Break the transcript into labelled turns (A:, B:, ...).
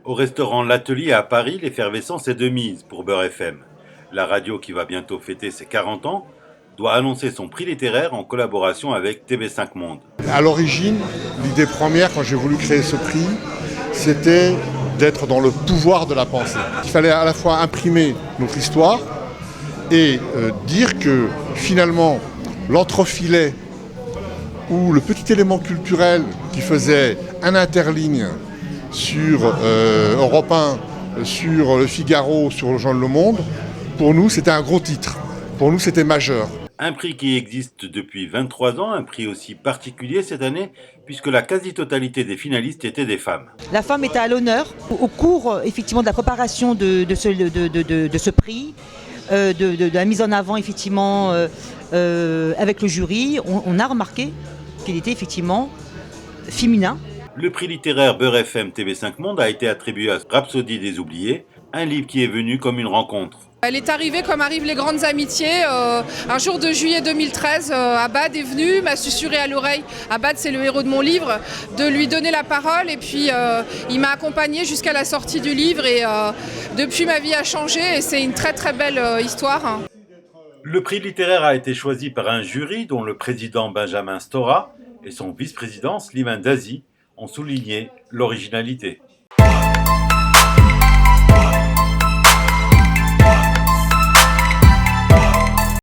A: Au restaurant L'Atelier à Paris, l'effervescence est de mise pour Beurre FM. La radio, qui va bientôt fêter ses 40 ans, doit annoncer son prix littéraire en collaboration avec TV5 Monde.
B: À l'origine, l'idée première, quand j'ai voulu créer ce prix, c'était d'être dans le pouvoir de la pensée. Il fallait à la fois imprimer notre histoire et dire que finalement, l'entrefilet ou le petit élément culturel qui faisait un interligne sur Europe 1, sur Le Figaro, sur le Journal Le Monde, pour nous c'était un gros titre, pour nous c'était majeur.
A: Un prix qui existe depuis 23 ans, un prix aussi particulier cette année, puisque la quasi-totalité des finalistes étaient des femmes.
C: La femme était à l'honneur au cours effectivement de la préparation de ce prix, de la mise en avant effectivement avec le jury. On a remarqué qu'il était effectivement féminin.
A: Le prix littéraire Beurre FM TV5 Monde a été attribué à Rhapsodie des oubliés, un livre qui est venu comme une rencontre.
D: Elle est arrivée comme arrivent les grandes amitiés. Un jour de juillet 2013, Abad est venu, m'a susurré à l'oreille, Abad c'est le héros de mon livre, de lui donner la parole et puis il m'a accompagnée jusqu'à la sortie du livre et depuis ma vie a changé et c'est une très très belle histoire.
A: Le prix littéraire a été choisi par un jury dont le président Benjamin Stora et son vice-président Slimane Dazi ont souligné l'originalité.